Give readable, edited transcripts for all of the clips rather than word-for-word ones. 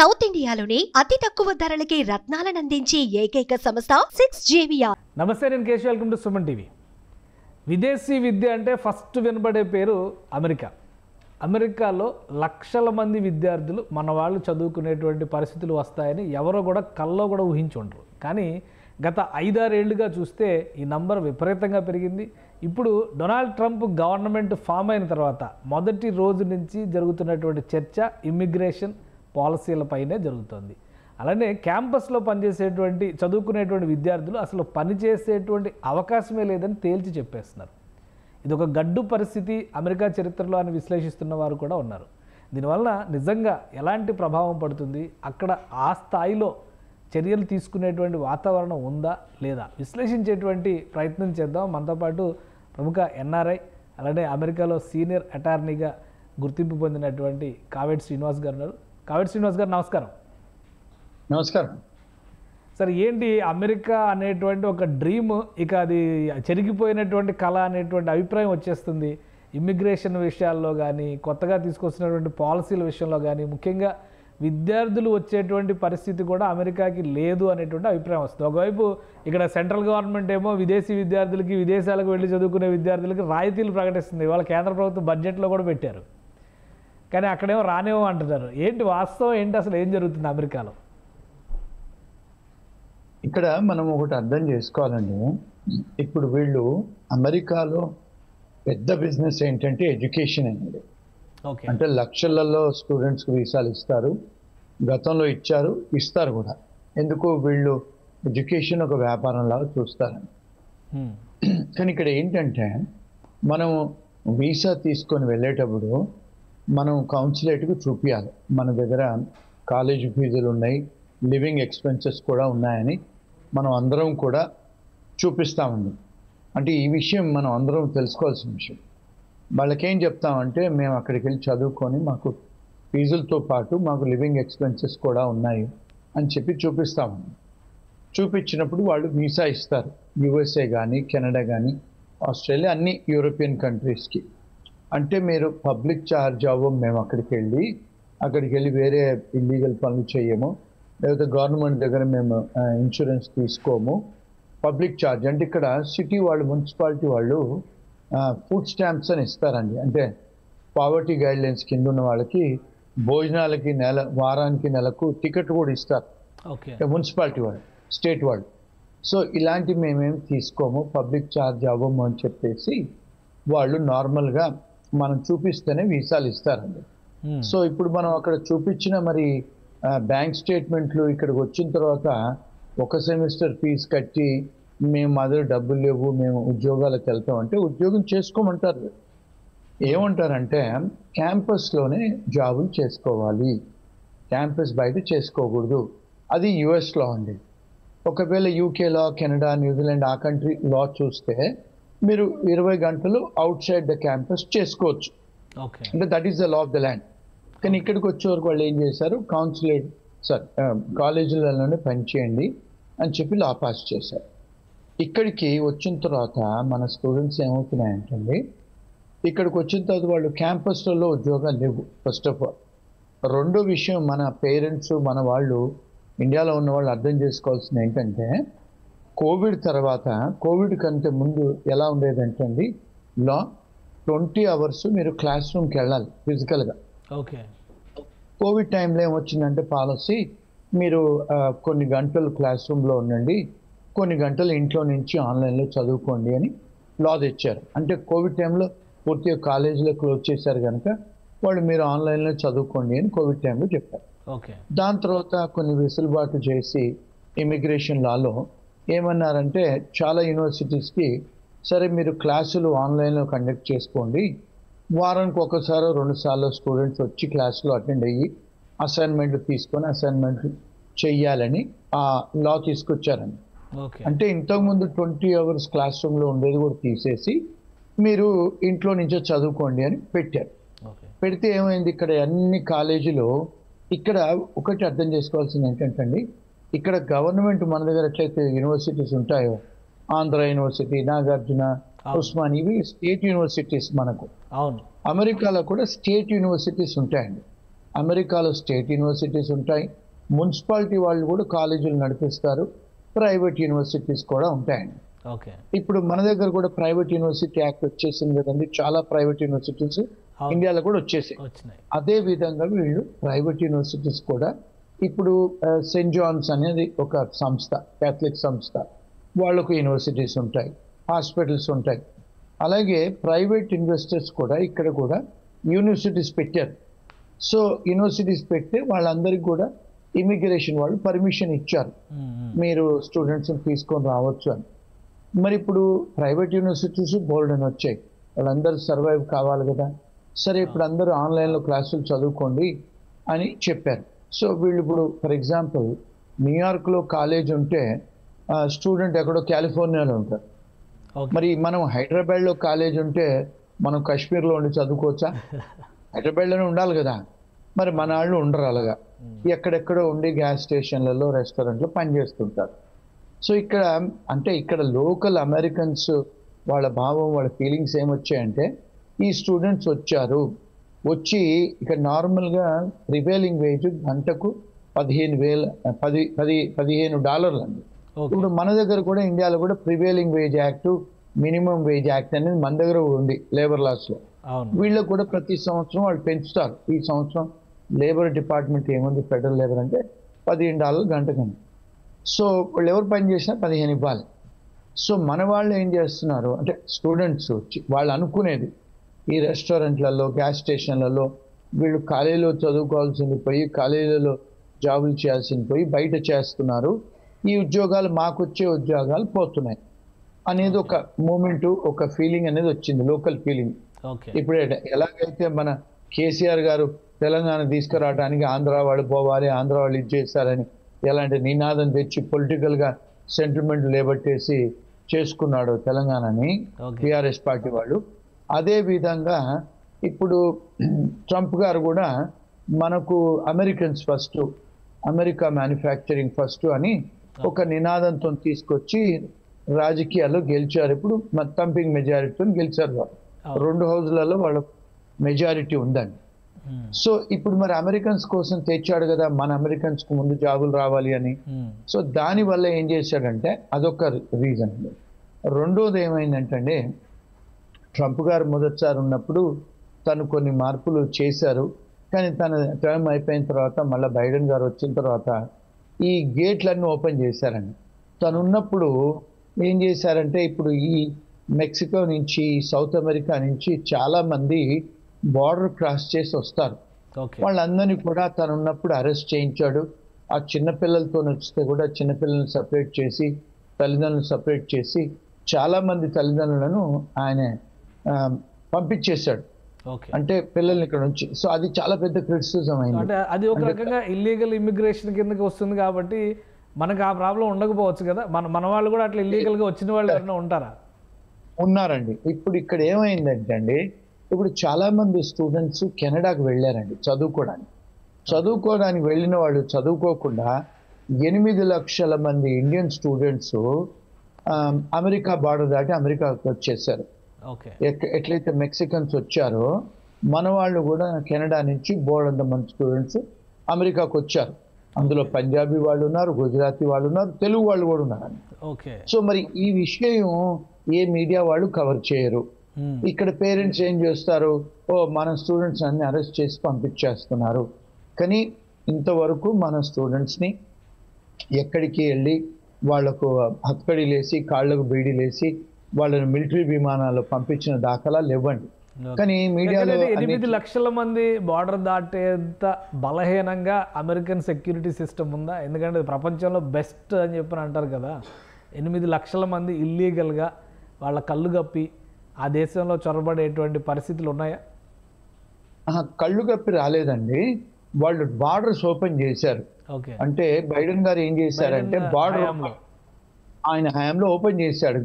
South ఇండియాలోనే అతి తక్కువ ధరలకి రత్నాలనందించే ఏకైక సంస్థ 6JVR. నమస్తే, నేను Keshav. Welcome to Suman TV. విదేశీ విద్య అంటే ఫస్ట్ వినబడే పేరు అమెరికా. అమెరికాలో లక్షల మంది విద్యార్థులు మన వాళ్ళు చదువుకునేటువంటి పరిస్థితులు వస్తాయని ఎవరో కూడా కల్లో కూడా ఊహించి ఉండరు. కానీ గత 5-6 ఏళ్లుగా చూస్తే ఈ నంబర్ విపరీతంగా పెరిగింది. ఇప్పుడు డొనాల్డ్ ట్రంప్ గవర్నమెంట్ ఫామ్ అయిన తర్వాత మొదటి రోజు నుంచి జరుగుతున్నటువంటి చర్చ ఇమ్మిగ్రేషన్ పాలసీలపైనే జరుగుతుంది. అలానే క్యాంపస్లో పనిచేసేటువంటి చదువుకునేటువంటి విద్యార్థులు అసలు పనిచేసేటువంటి అవకాశమే లేదని తేల్చి చెప్పేస్తున్నారు. ఇది ఒక గడ్డు పరిస్థితి అమెరికా చరిత్రలో అని విశ్లేషిస్తున్న వారు కూడా ఉన్నారు. దీనివల్ల నిజంగా ఎలాంటి ప్రభావం పడుతుంది, అక్కడ ఆ స్థాయిలో చర్యలు తీసుకునేటువంటి వాతావరణం ఉందా లేదా విశ్లేషించేటువంటి ప్రయత్నం చేద్దాం. మనతో పాటు ప్రముఖ ఎన్ఆర్ఐ అలానే అమెరికాలో సీనియర్ అటార్నీగా గుర్తింపు పొందినటువంటి కావేటి శ్రీనివాస్ గారు ఉన్నారు. కావేటి శ్రీనివాస్ గారు నమస్కారం. నమస్కారం సార్. ఏంటి అమెరికా అనేటువంటి ఒక డ్రీమ్ ఇక అది చెరిగిపోయినటువంటి కళ అనేటువంటి అభిప్రాయం వచ్చేస్తుంది. ఇమ్మిగ్రేషన్ విషయాల్లో కానీ కొత్తగా తీసుకొచ్చినటువంటి పాలసీల విషయంలో కానీ ముఖ్యంగా విద్యార్థులు వచ్చేటువంటి పరిస్థితి కూడా అమెరికాకి లేదు అనేటువంటి అభిప్రాయం వస్తుంది. ఒకవైపు ఇక్కడ సెంట్రల్ గవర్నమెంట్ ఏమో విదేశీ విద్యార్థులకి విదేశాలకు వెళ్ళి చదువుకునే విద్యార్థులకి రాయితీలు ప్రకటిస్తుంది. ఇవాళ కేంద్ర ప్రభుత్వం బడ్జెట్లో కూడా పెట్టారు. కానీ అక్కడేమో రానేమో అంటున్నారు. ఏంటి వాస్తవం ఏంటి, అసలు ఏం జరుగుతుంది అమెరికాలో? ఇక్కడ మనం ఒకటి అర్థం చేసుకోవాలండి. ఇప్పుడు వీళ్ళు అమెరికాలో పెద్ద బిజినెస్ ఏంటంటే ఎడ్యుకేషన్ అనేది. అంటే లక్షలలో స్టూడెంట్స్కి వీసాలు ఇస్తారు, గతంలో ఇచ్చారు, ఇస్తారు కూడా. ఎందుకు వీళ్ళు ఎడ్యుకేషన్ ఒక వ్యాపారంలాగా చూస్తారని. కానీ ఇక్కడ ఏంటంటే మనం వీసా తీసుకొని వెళ్ళేటప్పుడు మనం కౌన్సిలేట్కి చూపించాలి మన దగ్గర కాలేజ్ ఫీజులు ఉన్నాయి, లివింగ్ ఎక్స్పెన్సెస్ కూడా ఉన్నాయని మనం అందరం కూడా చూపిస్తామండి. అంటే ఈ విషయం మనం అందరం తెలుసుకోవాల్సిన విషయం. వాళ్ళకేం చెప్తామంటే మేము అక్కడికి వెళ్ళి చదువుకొని మాకు ఫీజులతో పాటు మాకు లివింగ్ ఎక్స్పెన్సెస్ కూడా ఉన్నాయి అని చెప్పి చూపిస్తామండి. చూపించినప్పుడు వాళ్ళు వీసా ఇస్తారు. యూఎస్ఏ కానీ, కెనడా కానీ, ఆస్ట్రేలియా, అన్ని యూరోపియన్ కంట్రీస్కి. అంటే మీరు పబ్లిక్ ఛార్జ్ అవ్వం, మేము అక్కడికి వెళ్ళి వేరే ఇల్లీగల్ పనులు చేయము, లేకపోతే గవర్నమెంట్ దగ్గర మేము ఇన్సూరెన్స్ తీసుకోము. పబ్లిక్ ఛార్జ్ అంటే ఇక్కడ సిటీ వాళ్ళు, మున్సిపాలిటీ వాళ్ళు ఫుడ్ స్టాంప్స్ అని ఇస్తారండి. అంటే పావర్టీ గైడ్లైన్స్ కింద ఉన్న వాళ్ళకి భోజనాలకి వారానికి నెలకు టికెట్ కూడా ఇస్తారు మున్సిపాలిటీ వాళ్ళు, స్టేట్ వాళ్ళు. సో ఇలాంటి మేమేం తీసుకోము, పబ్లిక్ ఛార్జ్ అవ్వము అని చెప్పేసి వాళ్ళు నార్మల్గా మనం చూపిస్తేనే వీసాలు ఇస్తారండి. సో ఇప్పుడు మనం అక్కడ చూపించిన మరి బ్యాంక్ స్టేట్మెంట్లు ఇక్కడికి వచ్చిన తర్వాత ఒక సెమిస్టర్ ఫీజు కట్టి మేము మా దగ్గర డబ్బులు లేవు, మేము ఉద్యోగాలకు వెళ్తాం అంటే ఉద్యోగం చేసుకోమంటారు. ఏమంటారంటే క్యాంపస్లోనే జాబులు చేసుకోవాలి, క్యాంపస్ బయట చేసుకోకూడదు. అది యుఎస్లో ఉంది. ఒకవేళ యూకేలో, కెనడా, న్యూజిలాండ్ ఆ కంట్రీ లా చూస్తే మీరు 20 గంటలు అవుట్ సైడ్ ద క్యాంపస్ చేసుకోవచ్చు. అంటే that is the law of the land. కానీ ఇక్కడికి వచ్చే వరకు వాళ్ళు ఏం చేశారు, కాలేజీలలోనే పనిచేయండి అని చెప్పి లా పాస్ చేశారు. ఇక్కడికి వచ్చిన తర్వాత మన స్టూడెంట్స్ ఏమవుతున్నాయంటే ఇక్కడికి వచ్చిన తర్వాత వాళ్ళు క్యాంపస్లలో ఉద్యోగాలు లేవు ఫస్ట్ ఆఫ్ ఆల్. రెండో విషయం, మన పేరెంట్స్, మన వాళ్ళు, ఇండియాలో ఉన్న వాళ్ళు అర్థం చేసుకోవాల్సింది ఏంటంటే కోవిడ్ తర్వాత, కోవిడ్ కంటే ముందు ఎలా ఉండేదంటే అండి, లా 20 hours మీరు క్లాస్ రూమ్కి వెళ్ళాలి ఫిజికల్గా. కోవిడ్ టైంలో ఏమొచ్చిందంటే పాలసీ, మీరు కొన్ని గంటలు క్లాస్ రూమ్లో ఉండండి, కొన్ని గంటలు ఇంట్లో నుంచి ఆన్లైన్లో చదువుకోండి అని లా తెచ్చారు. అంటే కోవిడ్ టైంలో పూర్తిగా కాలేజీలో క్లోజ్ చేశారు కనుక వాళ్ళు మీరు ఆన్లైన్లో చదువుకోండి అని కోవిడ్ టైంలో చెప్పారు. దాని తర్వాత కొన్ని వెసులుబాటు చేసి ఇమిగ్రేషన్ లాలో ఏమన్నారంటే చాలా యూనివర్సిటీస్కి సరే మీరు క్లాసులు ఆన్లైన్లో కండక్ట్ చేసుకోండి, వారానికి ఒకసారి 2 సార్లు స్టూడెంట్స్ వచ్చి క్లాసులో అటెండ్ అయ్యి అసైన్మెంట్లు తీసుకొని అసైన్మెంట్లు చెయ్యాలని ఆ లా తీసుకొచ్చారండి. అంటే ఇంతకుముందు 20 hours క్లాస్ రూమ్లో ఉండేది కూడా తీసేసి మీరు ఇంట్లో నుంచో చదువుకోండి అని పెట్టారు. పెడితే ఏమైంది, ఇక్కడ అన్ని కాలేజీలో ఇక్కడ ఒకటి అర్థం చేసుకోవాల్సింది ఏంటంటే అండి, ఇక్కడ గవర్నమెంట్ మన దగ్గర ఎట్లయితే యూనివర్సిటీస్ ఉంటాయో, ఆంధ్ర యూనివర్సిటీ, నాగార్జున, ఉస్మాన్, ఇవి స్టేట్ యూనివర్సిటీస్ మనకు. అమెరికాలో కూడా స్టేట్ యూనివర్సిటీస్ ఉంటాయండి. అమెరికాలో స్టేట్ యూనివర్సిటీస్ ఉంటాయి, మున్సిపాలిటీ వాళ్ళు కూడా కాలేజీలు నడిపిస్తారు, ప్రైవేట్ యూనివర్సిటీస్ కూడా ఉంటాయండి. ఓకే. ఇప్పుడు మన దగ్గర కూడా ప్రైవేట్ యూనివర్సిటీ యాక్ట్ వచ్చేసింది కదండి, చాలా ప్రైవేట్ యూనివర్సిటీస్ ఇండియాలో కూడా వచ్చేసాయి. అదే విధంగా వీళ్ళు ప్రైవేట్ యూనివర్సిటీస్ కూడా ఇప్పుడు సెయింట్ జాన్స్ అనేది ఒక సంస్థ, క్యాథలిక్ సంస్థ, వాళ్ళకు యూనివర్సిటీస్ ఉంటాయి, హాస్పిటల్స్ ఉంటాయి. అలాగే ప్రైవేట్ ఇన్వెస్టర్స్ కూడా ఇక్కడ కూడా యూనివర్సిటీస్ పెట్టారు. సో యూనివర్సిటీస్ పెడితే వాళ్ళందరికీ కూడా ఇమిగ్రేషన్ వాళ్ళు పర్మిషన్ ఇచ్చారు, మీరు స్టూడెంట్స్ని తీసుకొని రావచ్చు అని. మరి ఇప్పుడు ప్రైవేట్ యూనివర్సిటీస్ బోల్డ్ అని వచ్చాయి, వాళ్ళందరూ సర్వైవ్ కావాలి కదా. సరే ఇప్పుడు అందరూ ఆన్లైన్లో క్లాసులు చదువుకోండి అని చెప్పారు. సో వీళ్ళు ఇప్పుడు ఫర్ ఎగ్జాంపుల్ న్యూయార్క్లో కాలేజ్ ఉంటే స్టూడెంట్ ఎక్కడో కాలిఫోర్నియాలో ఉంటారు. మరి మనం హైదరాబాద్లో కాలేజ్ ఉంటే మనం కాశ్మీర్లో ఉండి చదువుకోవచ్చా? హైదరాబాద్లోనే ఉండాలి కదా. మరి మన వాళ్ళు ఉండరు అలాగా, ఎక్కడెక్కడో ఉండి గ్యాస్ స్టేషన్లలో రెస్టారెంట్లో పనిచేస్తుంటారు. సో ఇక్కడ అంటే ఇక్కడ లోకల్ అమెరికన్స్ వాళ్ళ భావం, వాళ్ళ ఫీలింగ్స్ ఏమొచ్చాయంటే ఈ స్టూడెంట్స్ వచ్చారు, వచ్చి ఇక్కడ నార్మల్గా ప్రివేలింగ్ వేజ్ గంటకు $15,000 అండి. ఇప్పుడు మన దగ్గర కూడా ఇండియాలో కూడా prevailing wage act, minimum wage act అనేది మన దగ్గర ఉంది లేబర్ లాస్లో. వీళ్ళకు కూడా ప్రతి సంవత్సరం వాళ్ళు పెంచుతారు. ఈ సంవత్సరం లేబర్ డిపార్ట్మెంట్ ఏముంది, ఫెడరల్ లేబర్ అంటే $15 గంటకని. సో వాళ్ళు ఎవరు పని చేసినా 15 ఇవ్వాలి. సో మన వాళ్ళు ఏం చేస్తున్నారు అంటే స్టూడెంట్స్ వచ్చి వాళ్ళు అనుకునేది ఈ రెస్టారెంట్లలో, గ్యాస్ స్టేషన్లలో వీళ్ళు కాలేజీలో చదువుకోవాల్సింది పోయి కాలేజీలలో జాబులు చేయాల్సింది పోయి బయట చేస్తున్నారు, ఈ ఉద్యోగాలు మాకు వచ్చే ఉద్యోగాలు పోతున్నాయి అనేది ఒక మూమెంట్, ఒక ఫీలింగ్ అనేది వచ్చింది, లోకల్ ఫీలింగ్. ఇప్పుడు ఎలాగైతే మన కేసీఆర్ గారు తెలంగాణ తీసుకురావడానికి ఆంధ్ర వాళ్ళు పోవాలి, ఆంధ్ర వాళ్ళు ఇది చేశారని ఎలాంటి నినాదం తెచ్చి పొలిటికల్గా సెంటిమెంట్ లేబట్టేసి చేసుకున్నాడు తెలంగాణని టీఆర్ఎస్ పార్టీ వాళ్ళు, అదే విధంగా ఇప్పుడు ట్రంప్ గారు కూడా మనకు Americans first, America manufacturing first అని ఒక నినాదంతో తీసుకొచ్చి రాజకీయాల్లో గెలిచారు. ఇప్పుడు థంపింగ్ మెజారిటీతో గెలిచారు వాళ్ళు, 2 హౌజ్లలో వాళ్ళ మెజారిటీ ఉందండి. సో ఇప్పుడు మరి అమెరికన్స్ కోసం తెచ్చాడు కదా, మన అమెరికన్స్ కు ముందు జాబులు రావాలి అని. సో దాని వల్ల ఏం చేశాడంటే అదొక రీజన్. రెండోది ఏమైందంటే ట్రంప్ గారు మొదటిసారి ఉన్నప్పుడు తను కొన్ని మార్పులు చేశారు, కానీ తన టర్మ్ అయిపోయిన తర్వాత మళ్ళీ బైడెన్ గారు వచ్చిన తర్వాత ఈ గేట్లన్నీ ఓపెన్ చేశారండి. తను ఉన్నప్పుడు ఏం చేశారంటే ఇప్పుడు ఈ మెక్సికో నుంచి, సౌత్ అమెరికా నుంచి చాలామంది బార్డర్ క్రాస్ చేసి వస్తారు. వాళ్ళందరినీ కూడా తను ఉన్నప్పుడు అరెస్ట్ చేయించాడు. ఆ చిన్నపిల్లలతో వస్తే కూడా చిన్నపిల్లల్ని సపరేట్ చేసి, తల్లిదండ్రులను సపరేట్ చేసి చాలామంది తల్లిదండ్రులను ఆయన పంపించేశాడు, అంటే పిల్లల్ని ఇక్కడ నుంచి. సో అది చాలా పెద్ద క్రిటిసిజం అయింది. అంటే అది ఒక రకంగా ఇల్లీగల్ ఇమిగ్రేషన్ కిందకి వస్తుంది కాబట్టి మనకు ఆ ప్రాబ్లం ఉండకపోవచ్చు కదా. మన వాళ్ళు కూడా అట్లా ఇల్లీగల్గా వచ్చిన వాళ్ళు ఎవరైనా ఉంటారా? ఉన్నారండి. ఇప్పుడు ఇక్కడ ఏమైందంటే అండి, ఇప్పుడు చాలామంది స్టూడెంట్స్ కెనడాకు వెళ్ళారండి చదువుకోవడానికి వెళ్ళిన వాళ్ళు చదువుకోకుండా 8 లక్షల మంది ఇండియన్ స్టూడెంట్స్ అమెరికా బార్డర్ దాటి అమెరికాకు వచ్చేసారు. ఎట్లయితే మెక్సికన్స్ వచ్చారో మన వాళ్ళు కూడా కెనడా నుంచి బోర్డంత మంది స్టూడెంట్స్ అమెరికాకు వచ్చారు. అందులో పంజాబీ వాళ్ళు ఉన్నారు, గుజరాతీ వాళ్ళు ఉన్నారు, తెలుగు వాళ్ళు కూడా ఉన్నారు. సో మరి ఈ విషయం ఏ మీడియా వాళ్ళు కవర్ చేయరు. ఇక్కడ పేరెంట్స్ ఏం చేస్తారు, మన స్టూడెంట్స్ అన్ని అరెస్ట్ చేసి పంపించేస్తున్నారు. కానీ ఇంతవరకు మన స్టూడెంట్స్ని ఎక్కడికి వెళ్ళి వాళ్లకు హత్కడీలేసి కాళ్లకు బీడీలేసి వాళ్ళని మిలిటరీ విమానాల్లో పంపించిన దాఖలా లేవండి. కానీ మీడియాలో 8 లక్షల మంది బార్డర్ దాటేంత బలహీనంగా అమెరికన్ సెక్యూరిటీ సిస్టమ్ ఉందా? ఎందుకంటే ప్రపంచంలో బెస్ట్ అని చెప్పని అంటారు కదా. 8 లక్షల మంది ఇల్లీగల్గా వాళ్ళ కళ్ళు కప్పి ఆ దేశంలో చొరబడేటువంటి పరిస్థితులు ఉన్నాయా? కళ్ళు కప్పి రాలేదండి, వాళ్ళు బార్డర్స్ ఓపెన్ చేశారు. అంటే బైడెన్ గారు ఏం చేశారంటే బార్డర్ ఆయన హయాంలో ఓపెన్ చేశాడు.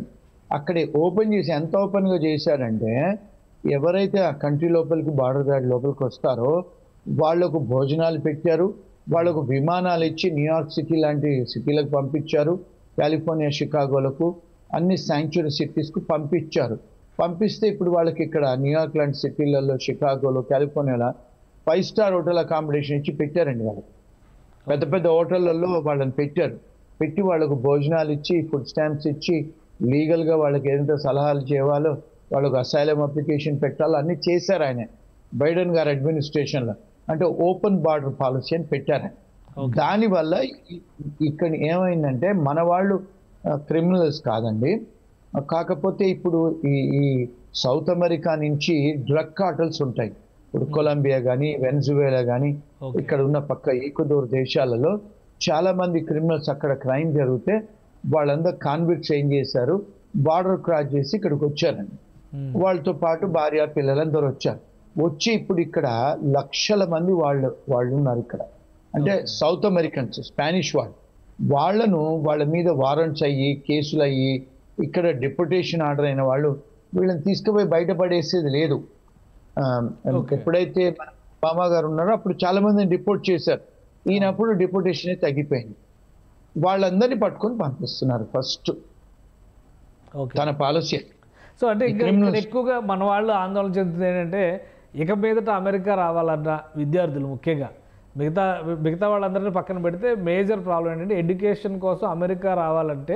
అక్కడే ఓపెన్ చేసి ఎంత ఓపెన్గా చేశారంటే ఎవరైతే ఆ కంట్రీ లోపలికి బార్డర్ దాటి లోపలికి వస్తారో వాళ్లకు భోజనాలు పెట్టారు, వాళ్లకు విమానాలు ఇచ్చి న్యూయార్క్ సిటీ లాంటి సిటీలకు పంపించారు, కాలిఫోర్నియా షికాగోలకు అన్ని శాంక్చురీ సిటీస్కు పంపించారు. పంపిస్తే ఇప్పుడు వాళ్ళకి ఇక్కడ న్యూయార్క్ లాంటి సిటీలలో, షికాగోలో, కాలిఫోర్నియాలో 5 స్టార్ హోటల్ అకామిడేషన్ ఇచ్చి పెట్టారండి వాళ్ళకి. పెద్ద పెద్ద హోటళ్లలో వాళ్ళని పెట్టారు. పెట్టి వాళ్ళకు భోజనాలు ఇచ్చి, ఫుడ్ స్టాంప్స్ ఇచ్చి, లీగల్గా వాళ్ళకి ఏదైతే సలహాలు చేయాలో, వాళ్ళకు అసైలం అప్లికేషన్ పెట్టాలో అన్నీ చేశారు ఆయన బైడెన్ గారి అడ్మినిస్ట్రేషన్లో. అంటే ఓపెన్ బార్డర్ పాలసీ అని పెట్టారు. దానివల్ల ఇక్కడ ఏమైందంటే మన వాళ్ళు క్రిమినల్స్ కాదండి, కాకపోతే ఇప్పుడు ఈ సౌత్ అమెరికా నుంచి డ్రగ్ కార్టల్స్ ఉంటాయి. ఇప్పుడు కొలంబియా కానీ, వెనజువేలా కానీ, ఇక్కడ ఉన్న పక్క ఈక్వెడోర్ దేశాలలో చాలా మంది క్రిమినల్స్ అక్కడ క్రైమ్ జరిగితే వాళ్ళందరూ కాన్విక్ట్స్ ఏం చేశారు, బార్డర్ క్రాస్ చేసి ఇక్కడికి వచ్చారండి. వాళ్ళతో పాటు భార్య పిల్లలందరూ వచ్చారు. వచ్చి ఇప్పుడు ఇక్కడ లక్షల మంది వాళ్ళు ఉన్నారు ఇక్కడ. అంటే సౌత్ అమెరికన్స్, స్పానిష్ వాళ్ళను వాళ్ళ మీద వారెంట్స్ అయ్యి, కేసులు అయ్యి, ఇక్కడ డిపోటేషన్ ఆర్డర్ అయిన వాళ్ళు వీళ్ళని తీసుకుపోయి బయటపడేసేది లేదు. ఎప్పుడైతే ఒబామా గారు ఉన్నారో అప్పుడు చాలా మందిని డిపోర్ట్ చేశారు. ఈయనప్పుడు డిపోటేషన్ తగ్గిపోయింది. వాళ్ళందరినీ పట్టుకొని పంపిస్తున్నారు ఫస్ట్ తన పాలసీ. సో అంటే ఎక్కువగా మన వాళ్ళు ఆందోళన చెందుతుంది ఏంటంటే, ఇక మీదట అమెరికా రావాలన్న విద్యార్థులు ముఖ్యంగా, మిగతా వాళ్ళందరినీ పక్కన పెడితే మేజర్ ప్రాబ్లం ఏంటంటే ఎడ్యుకేషన్ కోసం అమెరికా రావాలంటే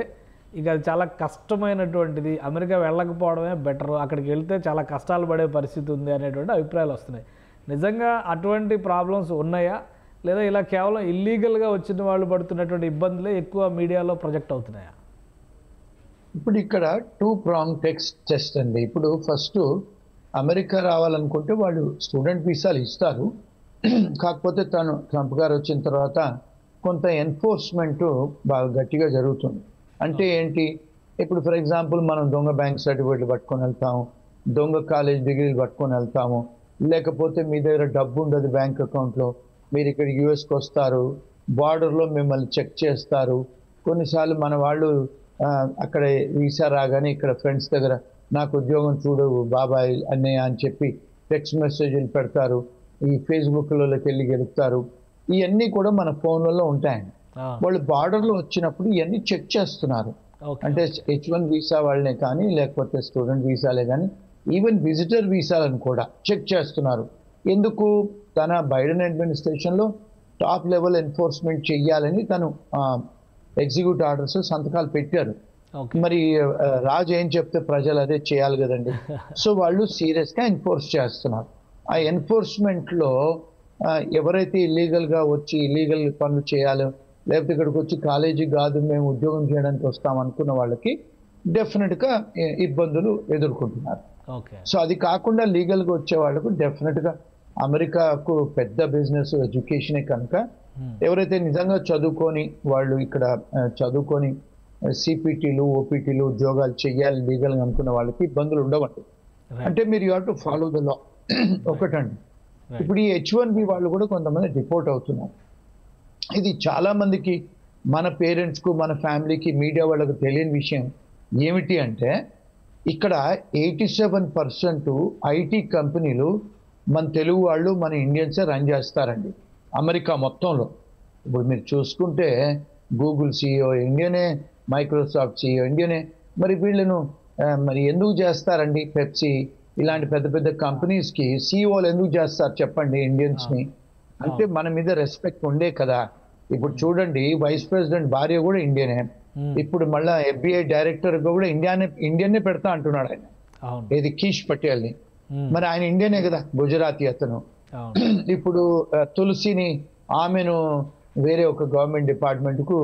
ఇక అది చాలా కష్టమైనటువంటిది, అమెరికా వెళ్ళకపోవడమే బెటర్, అక్కడికి వెళ్తే చాలా కష్టాలు పడే పరిస్థితి ఉంది అనేటువంటి అభిప్రాయాలు వస్తున్నాయి. నిజంగా అటువంటి ప్రాబ్లమ్స్ ఉన్నాయా, లేదా ఇలా కేవలం ఇల్లీగల్గా వచ్చిన వాళ్ళు పడుతున్నటువంటి ఇబ్బందులే ఎక్కువ మీడియాలో ప్రొజెక్ట్ అవుతున్నాయా? ఇప్పుడు ఇక్కడ 2 prong టెస్ట్ అండి. ఇప్పుడు ఫస్ట్ అమెరికా రావాలనుకుంటే వాళ్ళు స్టూడెంట్ వీసాలు ఇస్తారు. కాకపోతే ట్రంప్ గారు వచ్చిన తర్వాత కొంత ఎన్ఫోర్స్మెంట్ బాగా గట్టిగా జరుగుతుంది. అంటే ఏంటి, ఇప్పుడు ఫర్ ఎగ్జాంపుల్ మనం దొంగ బ్యాంక్ సర్టిఫికేట్లు పట్టుకొని వెళ్తాము, దొంగ కాలేజ్ డిగ్రీలు పట్టుకొని వెళ్తాము, లేకపోతే మీ దగ్గర డబ్బు ఉండదు బ్యాంక్ అకౌంట్లో, మీరు ఇక్కడ యూఎస్కి వస్తారు, బార్డర్లో మిమ్మల్ని చెక్ చేస్తారు. కొన్నిసార్లు మన వాళ్ళు అక్కడ వీసా రాగానే ఇక్కడ ఫ్రెండ్స్ దగ్గర నాకు ఉద్యోగం చూడు బాబాయ్ అన్నయ్య అని చెప్పి టెక్స్ట్ మెసేజ్లు పెడతారు, ఈ ఫేస్బుక్లలోకి వెళ్ళి గెలుపుతారు. ఇవన్నీ కూడా మన ఫోన్లలో ఉంటాయండి. వాళ్ళు బార్డర్లో వచ్చినప్పుడు ఇవన్నీ చెక్ చేస్తున్నారు. అంటే H1 వీసా వాళ్ళనే కానీ, లేకపోతే స్టూడెంట్ వీసాలే కానీ, ఈవెన్ విజిటర్ వీసాలను కూడా చెక్ చేస్తున్నారు. ఎందుకు, తన బైడెన్ అడ్మినిస్ట్రేషన్లో టాప్ లెవెల్ ఎన్ఫోర్స్మెంట్ చెయ్యాలని తను ఎగ్జిక్యూటివ్ ఆర్డర్స్ సంతకాలు పెట్టారు. మరి రాజు ఏం చెప్తే ప్రజలు అదే చేయాలి కదండి. సో వాళ్ళు సీరియస్గా ఎన్ఫోర్స్ చేస్తున్నారు. ఆ ఎన్ఫోర్స్మెంట్లో ఎవరైతే ఇల్లీగల్గా వచ్చి ఇల్లీగల్ పనులు చేయాలో, లేకపోతే ఇక్కడికి వచ్చి కాలేజీ కాదు మేము ఉద్యోగం చేయడానికి వస్తాం అనుకున్న వాళ్ళకి డెఫినెట్గా ఇబ్బందులు ఎదుర్కొంటున్నారు. సో అది కాకుండా లీగల్గా వచ్చే వాళ్ళకు డెఫినెట్గా అమెరికాకు పెద్ద బిజినెస్ ఎడ్యుకేషనే కనుక ఎవరైతే నిజంగా చదువుకొని వాళ్ళు ఇక్కడ చదువుకొని సిపిటీలు ఓపీటీలు ఉద్యోగాలు చెయ్యాలి లీగల్గా అనుకున్న వాళ్ళకి ఇబ్బందులు ఉండవండి. అంటే మీరు you have to follow the law ఒకటండి. ఇప్పుడు ఈ H1B వాళ్ళు కూడా కొంతమంది డిపోర్ట్ అవుతున్నారు. ఇది చాలా మందికి, మన పేరెంట్స్కు, మన ఫ్యామిలీకి, మీడియా వాళ్ళకు తెలియని విషయం ఏమిటి అంటే, ఇక్కడ 87% ఐటీ కంపెనీలు మన తెలుగు వాళ్ళు, మన ఇండియన్సే రన్ చేస్తారండి అమెరికా మొత్తంలో. ఇప్పుడు మీరు చూసుకుంటే గూగుల్ CEO ఇండియనే, మైక్రోసాఫ్ట్ CEO ఇండియనే. మరి వీళ్ళను మరి ఎందుకు చేస్తారండి? పెప్సీ ఇలాంటి పెద్ద పెద్ద కంపెనీస్కి CEOలు ఎందుకు చేస్తారు చెప్పండి ఇండియన్స్ని? అంటే మన మీద రెస్పెక్ట్ ఉండే కదా. ఇప్పుడు చూడండి, వైస్ ప్రెసిడెంట్ భార్య కూడా ఇండియనే. ఇప్పుడు మళ్ళీ FBI డైరెక్టర్ కూడా ఇండియన్నే పెడతా అంటున్నాడు ఆయన, ఏది కీష్ పటేల్ని. మరి ఆయన ఇండియనే కదా, గుజరాతీ అతను. ఇప్పుడు తులసిని, ఆమెను వేరే ఒక గవర్నమెంట్ డిపార్ట్మెంట్కు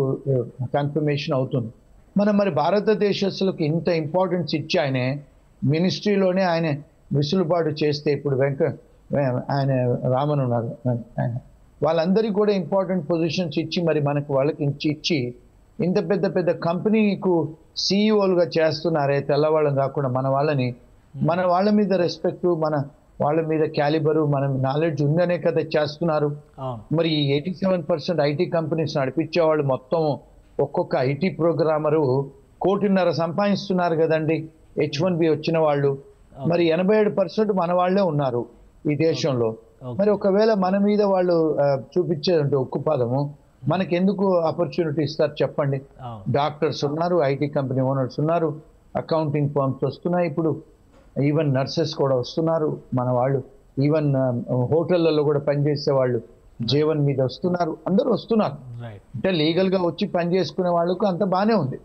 కన్ఫర్మేషన్ అవుతుంది. మరి భారతదేశస్తులకు ఇంత ఇంపార్టెన్స్ ఇచ్చి ఆయన మినిస్ట్రీలోనే ఆయన విసులుబాటు చేస్తే, ఇప్పుడు ఆయన రామన్ ఉన్నారు, ఆయన వాళ్ళందరికీ కూడా ఇంపార్టెంట్ పొజిషన్స్ ఇచ్చి మరి మనకు వాళ్ళకి ఇచ్చి ఇంత పెద్ద పెద్ద కంపెనీకు CEOలుగా చేస్తున్నారే తెల్లవాళ్ళని కాకుండా మన వాళ్ళ మీద రెస్పెక్ట్, మన వాళ్ళ మీద క్యాలిబరు, మన నాలెడ్జ్ ఉందనే కదా చేస్తున్నారు. మరి 87% ఐటీ కంపెనీస్ నడిపించే వాళ్ళు మొత్తం ఒక్కొక్క ఐటీ ప్రోగ్రామరు 1.5 కోటి సంపాదిస్తున్నారు కదండి H1B వచ్చిన వాళ్ళు. మరి 87% మన వాళ్ళే ఉన్నారు ఈ దేశంలో. మరి ఒకవేళ మన మీద వాళ్ళు చూపించేదంటే ఉక్కు పదము, మనకి ఎందుకు ఆపర్చునిటీ ఇస్తారు చెప్పండి? డాక్టర్స్ ఉన్నారు, ఐటీ కంపెనీ ఓనర్స్ ఉన్నారు, అకౌంటింగ్ ఫర్మ్స్ వస్తున్నాయి, ఇప్పుడు ఈవెన్ నర్సెస్ కూడా వస్తున్నారు మన వాళ్ళు. ఈవెన్ హోటళ్లలో కూడా పనిచేసే వాళ్ళు జీవన్ మీద వస్తున్నారు, అందరూ వస్తున్నారు. అంటే లీగల్ గా వచ్చి పని చేసుకునే వాళ్ళకు అంత బానే ఉంది.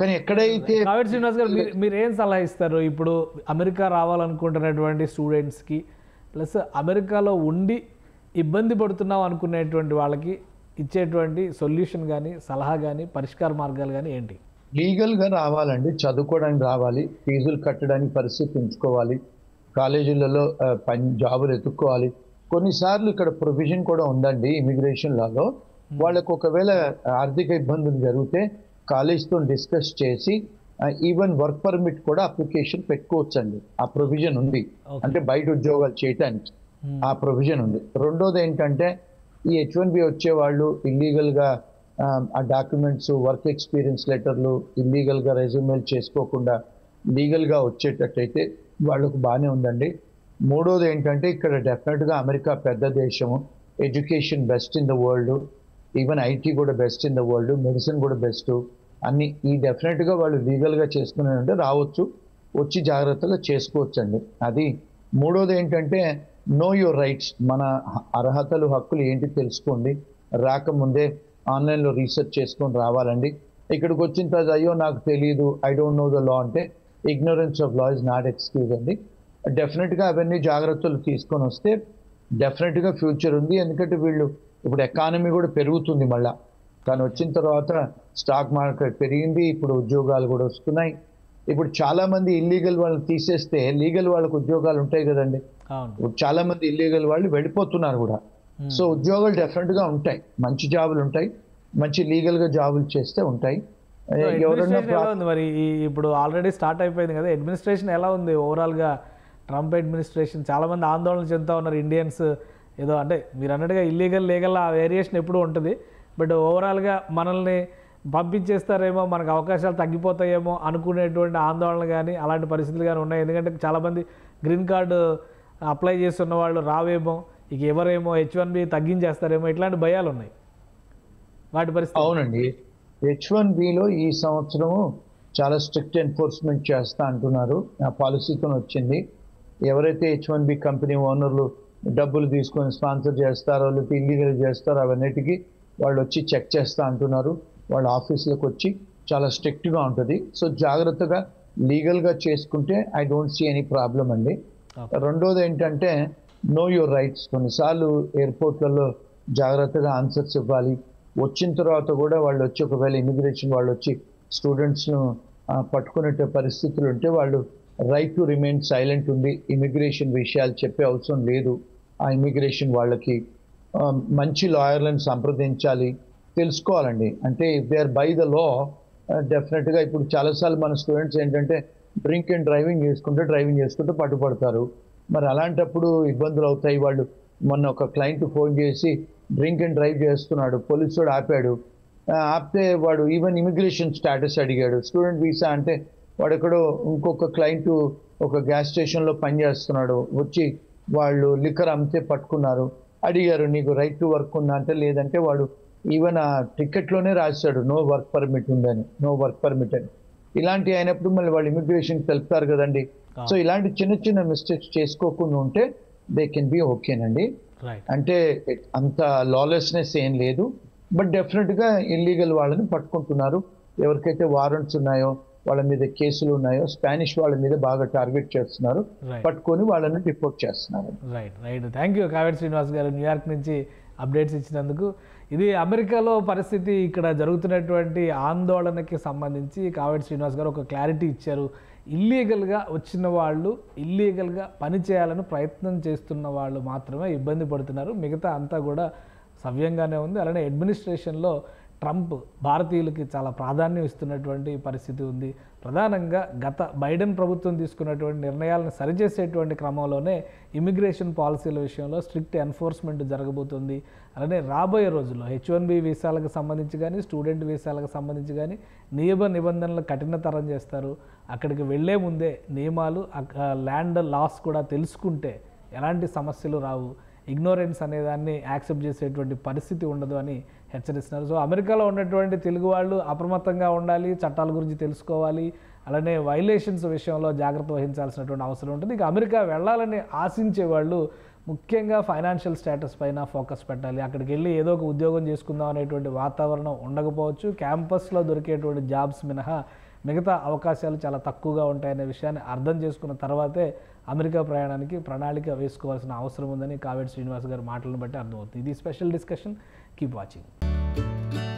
కానీ ఎక్కడైతే శ్రీనివాస్ గారు మీరు ఏం సలహా ఇస్తారు ఇప్పుడు అమెరికా రావాలనుకుంటున్నటువంటి స్టూడెంట్స్కి, ప్లస్ అమెరికాలో ఉండి ఇబ్బంది పడుతున్నాం అనుకునేటువంటి వాళ్ళకి ఇచ్చేటువంటి సొల్యూషన్ కానీ, సలహా కానీ, పరిష్కార మార్గాలు కానీ ఏంటి? లీగల్గా రావాలండి, చదువుకోవడానికి రావాలి, ఫీజులు కట్టడానికి పరిస్థితి ఉంచుకోవాలి, కాలేజీలలో జాబులు ఎత్తుక్కోవాలి. కొన్నిసార్లు ఇక్కడ ప్రొవిజన్ కూడా ఉందండి ఇమిగ్రేషన్ లాలో, వాళ్ళకు ఒకవేళ ఆర్థిక ఇబ్బందులు జరిగితే కాలేజ్తో డిస్కస్ చేసి ఈవెన్ వర్క్ పర్మిట్ కూడా అప్లికేషన్ పెట్టుకోవచ్చండి. ఆ ప్రొవిజన్ ఉంది, అంటే బయట ఉద్యోగాలు చేయటానికి ఆ ప్రొవిజన్ ఉంది. రెండోది ఏంటంటే ఈ H1B వచ్చే వాళ్ళు ఇల్లీగల్గా ఆ డాక్యుమెంట్స్, వర్క్ ఎక్స్పీరియన్స్ లెటర్లు ఇల్లీగల్గా రెజ్యూమేలు చేసుకోకుండా లీగల్గా వచ్చేటట్టయితే వాళ్ళకు బాగానే ఉందండి. మూడోది ఏంటంటే ఇక్కడ డెఫినెట్గా అమెరికా పెద్ద దేశము, education best in the world, even IT కూడా best in the world, medicine కూడా బెస్ట్, అన్ని ఈ డెఫినెట్గా వాళ్ళు లీగల్గా చేసుకున్నారంటే రావచ్చు, వచ్చి జాగ్రత్తగా చేసుకోవచ్చండి. అది మూడోది ఏంటంటే నో యువర్ రైట్స్, మన అర్హతలు హక్కులు ఏంటి తెలుసుకోండి. రాకముందే ఆన్లైన్లో రీసెర్చ్ చేసుకొని రావాలండి. ఇక్కడికి వచ్చిన తర్వాత అయ్యో నాకు తెలియదు, I don't know the law అంటే ignorance of law is not excuse అండి. డెఫినెట్గా అవన్నీ జాగ్రత్తలు తీసుకొని వస్తే డెఫినెట్గా ఫ్యూచర్ ఉంది. ఎందుకంటే వీళ్ళు ఇప్పుడు ఎకానమీ కూడా పెరుగుతుంది మళ్ళా, కానీ వచ్చిన తర్వాత స్టాక్ మార్కెట్ పెరిగింది, ఇప్పుడు ఉద్యోగాలు కూడా వస్తున్నాయి. ఇప్పుడు చాలా మంది ఇల్లీగల్ వాళ్ళని తీసేస్తే లీగల్ వాళ్ళకు ఉద్యోగాలు ఉంటాయి కదండి. చాలా మంది ఇల్లీగల్ వాళ్ళు వెళ్ళిపోతున్నారు కూడా. సో ఉద్యోగాలు డెఫినెట్గా ఉంటాయి, మంచి జాబులు ఉంటాయి, మంచి లీగల్గా జాబులు చేస్తే ఉంటాయి. మరి ఇప్పుడు ఆల్రెడీ స్టార్ట్ అయిపోయింది కదా, అడ్మినిస్ట్రేషన్ ఎలా ఉంది ఓవరాల్గా? ట్రంప్ అడ్మినిస్ట్రేషన్ చాలా మంది ఆందోళన చెందుతూ ఉన్నారు ఇండియన్స్. ఏదో అంటే మీరు అన్నట్టుగా ఇల్లీగల్ లీగల్ ఆ వేరియేషన్ ఎప్పుడూ ఉంటుంది, బట్ ఓవరాల్గా మనల్ని పంపించేస్తారేమో, మనకు అవకాశాలు తగ్గిపోతాయేమో అనుకునేటువంటి ఆందోళన కానీ అలాంటి పరిస్థితులు కానీ ఉన్నాయి. ఎందుకంటే చాలామంది గ్రీన్ కార్డు అప్లై చేస్తున్న వాళ్ళు రావేమో, ఇక ఎవరేమో H1B తగ్గించేస్తారేమో, ఇట్లాంటి భయాలు ఉన్నాయి వాటి పరిస్థితి. అవునండి, H1Bలో ఈ సంవత్సరము చాలా స్ట్రిక్ట్ ఎన్ఫోర్స్మెంట్ చేస్తా అంటున్నారు. ఆ పాలసీతో వచ్చింది. ఎవరైతే H1B కంపెనీ ఓనర్లు డబ్బులు తీసుకొని స్పాన్సర్ చేస్తారో లేకపోతే ఇల్లీగల్ చేస్తారో అవన్నిటికీ వాళ్ళు వచ్చి చెక్ చేస్తా అంటున్నారు. వాళ్ళ ఆఫీసులకు వచ్చి చాలా స్ట్రిక్ట్గా ఉంటుంది. సో జాగ్రత్తగా లీగల్గా చేసుకుంటే I don't see any problem అండి. రెండోది ఏంటంటే నో యువర్ రైట్స్. కొన్నిసార్లు ఎయిర్పోర్ట్లలో జాగ్రత్తగా ఆన్సర్స్ ఇవ్వాలి. వచ్చిన తర్వాత కూడా వాళ్ళు వచ్చి ఒకవేళ ఇమిగ్రేషన్ వాళ్ళు వచ్చి స్టూడెంట్స్ను పట్టుకునే పరిస్థితులు ఉంటే వాళ్ళు రైట్ టు రిమైన్ సైలెంట్ ఉంది. ఇమిగ్రేషన్ విషయాలు చెప్పే అవసరం లేదు. ఆ ఇమిగ్రేషన్ వాళ్ళకి మంచి లాయర్లను సంప్రదించాలి, తెలుసుకోవాలండి. అంటే if they are by the law డెఫినెట్గా ఇప్పుడు చాలాసార్లు మన స్టూడెంట్స్ ఏంటంటే డ్రింక్ అండ్ డ్రైవింగ్ చేసుకుంటూ పట్టుపడతారు. మరి అలాంటప్పుడు ఇబ్బందులు అవుతాయి. వాళ్ళు మొన్న ఒక క్లయింట్ ఫోన్ చేసి డ్రింక్ అండ్ డ్రైవ్ చేస్తున్నాడు, పోలీసు ఆపాడు. ఆపితే వాడు ఈవెన్ ఇమిగ్రేషన్ స్టేటస్ అడిగాడు, స్టూడెంట్ వీసా అంటే వాడు ఎక్కడో ఇంకొక క్లయింట్ ఒక గ్యాస్ స్టేషన్లో పనిచేస్తున్నాడు, వచ్చి వాళ్ళు లిక్కర్ అమ్మితే పట్టుకున్నారు. అడిగారు నీకు రైట్ టు వర్క్ ఉందా అంటే లేదంటే వాడు ఈవెన్ ఆ టికెట్లోనే రాశాడు నో వర్క్ పర్మిట్ ఉందని, నో వర్క్ పర్మిట్ అని. ఇలాంటివి అయినప్పుడు మళ్ళీ వాళ్ళు ఇమిగ్రేషన్ తెలుపుతారు కదండి. సో ఇలాంటి చిన్న చిన్న మిస్టేక్స్ చేసుకోకుండా ఉంటే దే కెన్ బి ఓకేనండి. అంటే అంత లాలెస్నెస్ ఏం లేదు, బట్ డెఫినెట్గా ఇల్లీగల్ వాళ్ళని పట్టుకుంటున్నారు. ఎవరికైతే వారెంట్స్ ఉన్నాయో వాళ్ళ మీద కేసులు ఉన్నాయో స్పానిష్ వాళ్ళ మీద బాగా టార్గెట్ చేస్తున్నారు, పట్టుకొని వాళ్ళని రిపోర్ట్ చేస్తున్నారు. Right thank you Kaveti Srinivas గారు న్యూయార్క్ నుంచి అప్డేట్స్ ఇచ్చినందుకు. ఇది అమెరికాలో పరిస్థితి, ఇక్కడ జరుగుతున్నటువంటి ఆందోళనకి సంబంధించి కావేటి శ్రీనివాస్ గారు ఒక క్లారిటీ ఇచ్చారు. ఇల్లీగల్గా వచ్చిన వాళ్ళు, ఇల్లీగల్గా పని చేయాలని ప్రయత్నం చేస్తున్న వాళ్ళు మాత్రమే ఇబ్బంది పడుతున్నారు, మిగతా అంతా కూడా సవ్యంగానే ఉంది. అలానే అడ్మినిస్ట్రేషన్లో ట్రంప్ భారతీయులకి చాలా ప్రాధాన్యం ఇస్తున్నటువంటి పరిస్థితి ఉంది. ప్రధానంగా గత బైడెన్ ప్రభుత్వం తీసుకున్నటువంటి నిర్ణయాలను సరిచేసేటువంటి క్రమంలోనే ఇమిగ్రేషన్ పాలసీల విషయంలో స్ట్రిక్ట్ ఎన్ఫోర్స్మెంట్ జరగబోతుంది. అలానే రాబోయే రోజుల్లో H1B వీసాలకు సంబంధించి కానీ, స్టూడెంట్ వీసాలకు సంబంధించి కానీ నియమ నిబంధనలు కఠినతరం చేస్తారు. అక్కడికి వెళ్లే ముందే నియమాలు, ల్యాండ్ లాస్ కూడా తెలుసుకుంటే ఎలాంటి సమస్యలు రావు, ఇగ్నోరెన్స్ అనేదాన్ని యాక్సెప్ట్ చేసేటువంటి పరిస్థితి ఉండదు అని హెచ్చరిస్తున్నారు. సో అమెరికాలో ఉన్నటువంటి తెలుగు వాళ్ళు అప్రమత్తంగా ఉండాలి, చట్టాల గురించి తెలుసుకోవాలి, అలానే వైలేషన్స్ విషయంలో జాగ్రత్త వహించాల్సినటువంటి అవసరం ఉంటుంది. ఇక అమెరికా వెళ్ళాలని ఆశించే వాళ్ళు ముఖ్యంగా ఫైనాన్షియల్ స్టేటస్ పైన ఫోకస్ పెట్టాలి. అక్కడికి వెళ్ళి ఏదో ఒక ఉద్యోగం చేసుకుందాం అనేటువంటి వాతావరణం ఉండకపోవచ్చు. క్యాంపస్లో దొరికేటువంటి జాబ్స్ మినహా మిగతా అవకాశాలు చాలా తక్కువగా ఉంటాయనే విషయాన్ని అర్థం చేసుకున్న తర్వాతే అమెరికా ప్రయాణానికి ప్రణాళిక వేసుకోవాల్సిన అవసరం ఉందని కావేటి శ్రీనివాస్ గారి మాటలను బట్టి అర్థమవుతుంది. ఇది స్పెషల్ డిస్కషన్. Keep watching.